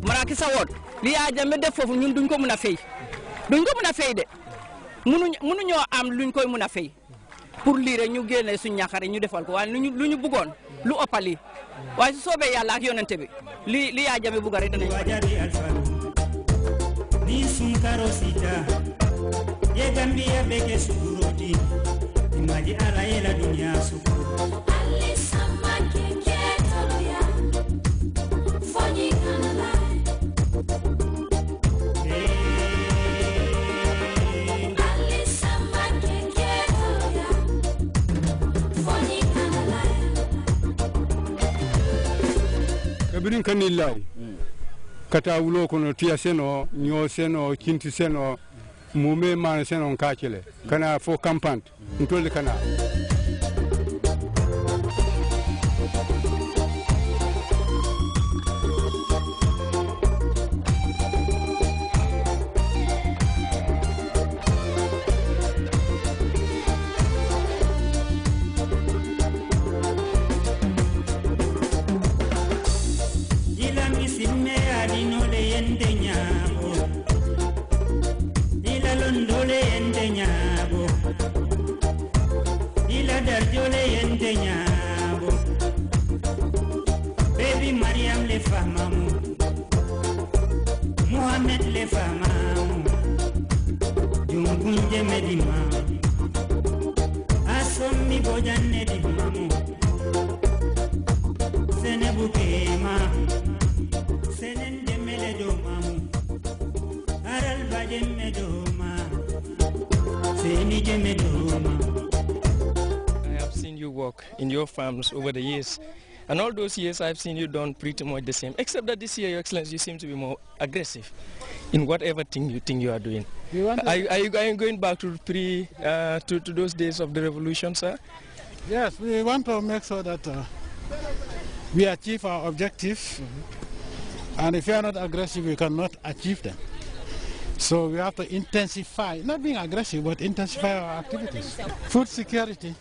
Marakisa wot li ya jambe def fofu ñun duñ ko mëna fay de mënu ñoo am luñ koy mëna fay pour li rek ñu génné suñu ñaxare ñu defal ko waaye luñu bëggoon lu opali waaye su soobee yàlla ak yonente bi li ya jambe bu gari danañ ni sun karosita ye gambia beke sukuroti imaji ala yela dunya sukuru ali samaki ketoloya fonyi kanala ali samaki ketoloya fonyi kanala kabirin kanilai kata wulo kono tiya seno nyo seno kinti seno mume man seno kachele kana fo campant ntole kana Baby Mariam le famamu Mohamed le famamu Jungunje medima Asomi bojane di mamu Senebukema Senende meledo mamu Aral baje medoma Senije medoma. You work in your farms over the years, and all those years I've seen you done pretty much the same, except that this year, Your Excellency, you seem to be more aggressive in whatever thing you think you are doing. Are you going back to to those days of the revolution, sir? Yes, we want to make sure that we achieve our objectives, and if we are not aggressive, we cannot achieve them. So we have to intensify, not being aggressive, but intensify our activities. Food security.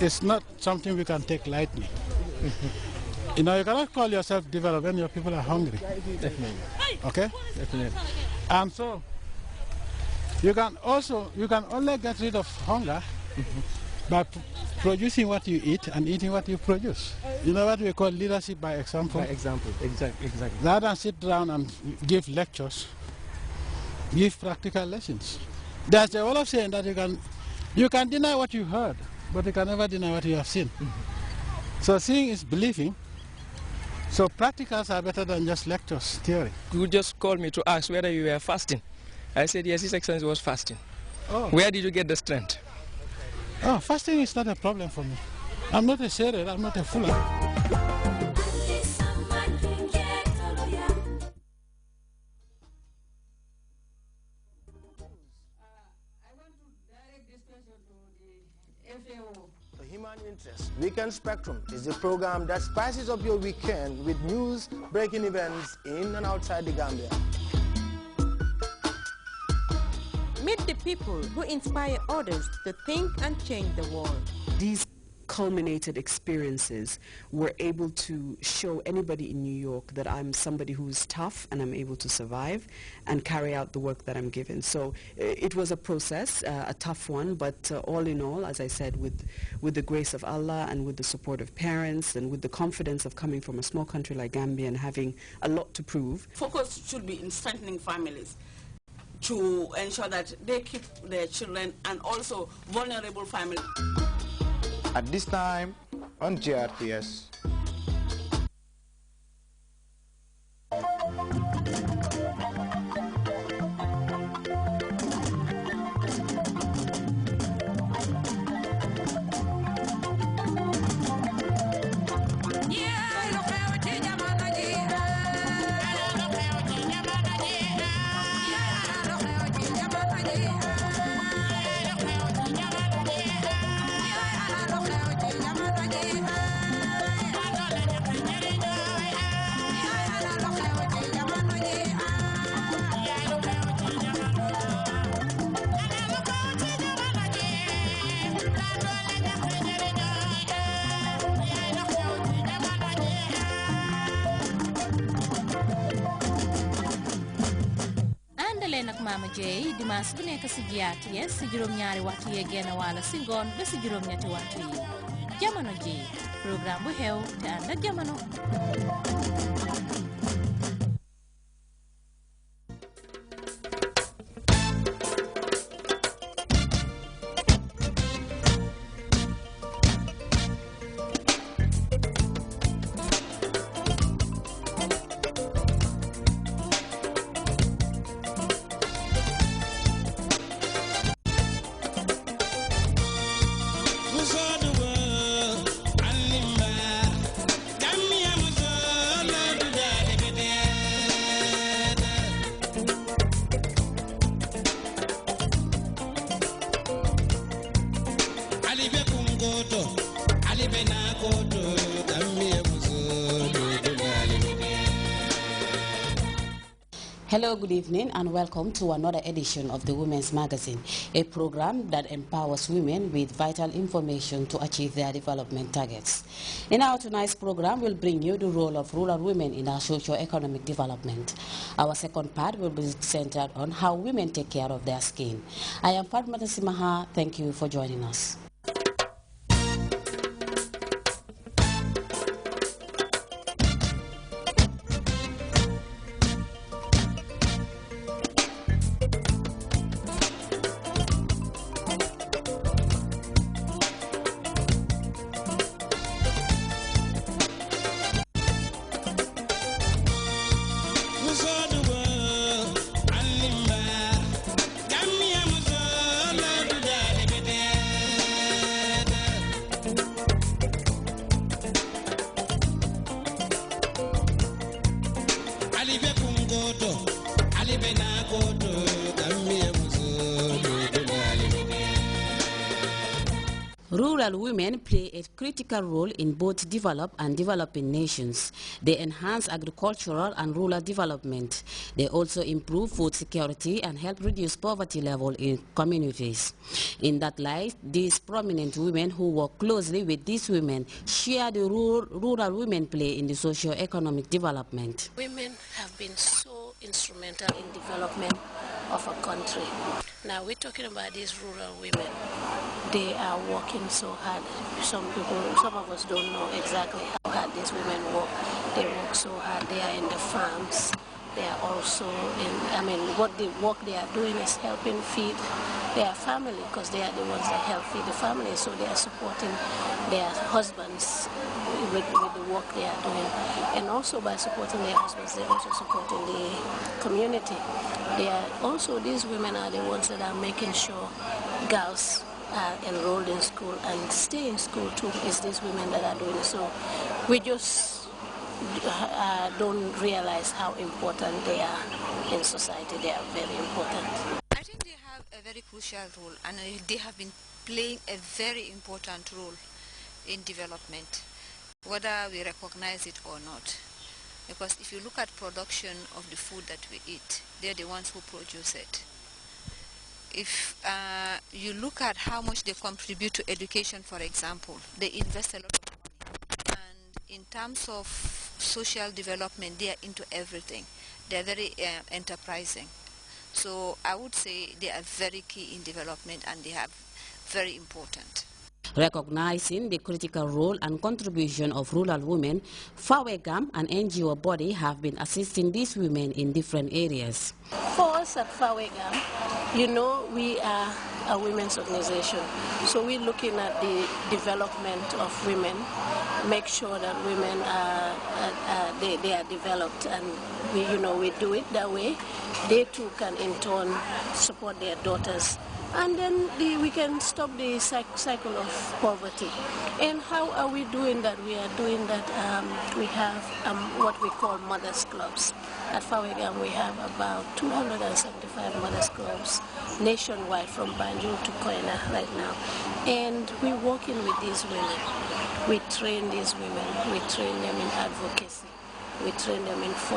It's not something we can take lightly. You know, you cannot call yourself developed when your people are hungry. Definitely. Okay? Definitely. And so, you can only get rid of hunger by producing what you eat and eating what you produce. You know what we call leadership by example? By example, exactly. Rather than sit down and give lectures, give practical lessons. There's a way of saying that you can deny what you heard, but you can never deny what you have seen. So seeing is believing. So practicals are better than just lectures, theory. You just called me to ask whether you were fasting. I said, yes, His Excellency was fasting. Oh. Where did you get the strength? Oh, fasting is not a problem for me. I'm not a sailor, I'm not a fool. The Human Interest Weekend Spectrum is the program that spices up your weekend with news, breaking events in and outside the Gambia. Meet the people who inspire others to think and change the world. These culminated experiences were able to show anybody in New York that I'm somebody who's tough and I'm able to survive and carry out the work that I'm given. So it was a process, a tough one, but all in all, as I said, with the grace of Allah and with the support of parents and with the confidence of coming from a small country like Gambia and having a lot to prove. Focus should be in strengthening families to ensure that they keep their children and also vulnerable families. At this time on GRTS. leen ak Mama Jey dimanche bu nekk si GRTS si juróom-ñaari waxtu yee genn wàll si ngoon ba si juróom-ñetti waxtu yi jamono ji programme bu xew te ànd ak jamono. Hello, good evening, and welcome to another edition of the Women's Magazine, a program that empowers women with vital information to achieve their development targets. In our tonight's program, we'll bring you the role of rural women in our socio-economic development. Our second part will be centered on how women take care of their skin. I am Fatmata Simaha. Thank you for joining us. Rural women play a critical role in both developed and developing nations. They enhance agricultural and rural development. They also improve food security and help reduce poverty level in communities. In that light, these prominent women who work closely with these women share the role rural women play in the socio-economic development. Women have been so instrumental in development of a country. Now we're talking about these rural women. They are working so hard. Some of us don't know exactly how hard these women work. They work so hard. They are in the farms. They are also what the work they are doing is helping feed their family, because they are the ones that help feed the family. So they are supporting their husbands with the work they are doing. And also by supporting their husbands, they're also supporting the community. These women are the ones that are making sure girls are enrolled in school and stay in school too. It's these women that are doing it. So we just don't realize how important they are in society. They are very important. I think they have a very crucial role, and they have been playing a very important role in development, whether we recognize it or not. Because if you look at production of the food that we eat, they're the ones who produce it. If you look at how much they contribute to education, for example, they invest a lot of money. And in terms of social development, they are into everything. They are very enterprising. So I would say they are very key in development, and they are very important. Recognizing the critical role and contribution of rural women, FAWEGAM, an NGO body, have been assisting these women in different areas. For us at FAWEGAM, we are a women's organization. So we're looking at the development of women, make sure that women they are developed, and we do it that way. They too can in turn support their daughters. And then we can stop the cycle of poverty. And how are we doing that? We are doing that, we have what we call mothers clubs. At FAWEGAM we have about 275 mothers clubs nationwide from Banjul to Koina right now. And we're working with these women. We train these women. We train them in advocacy. We train them in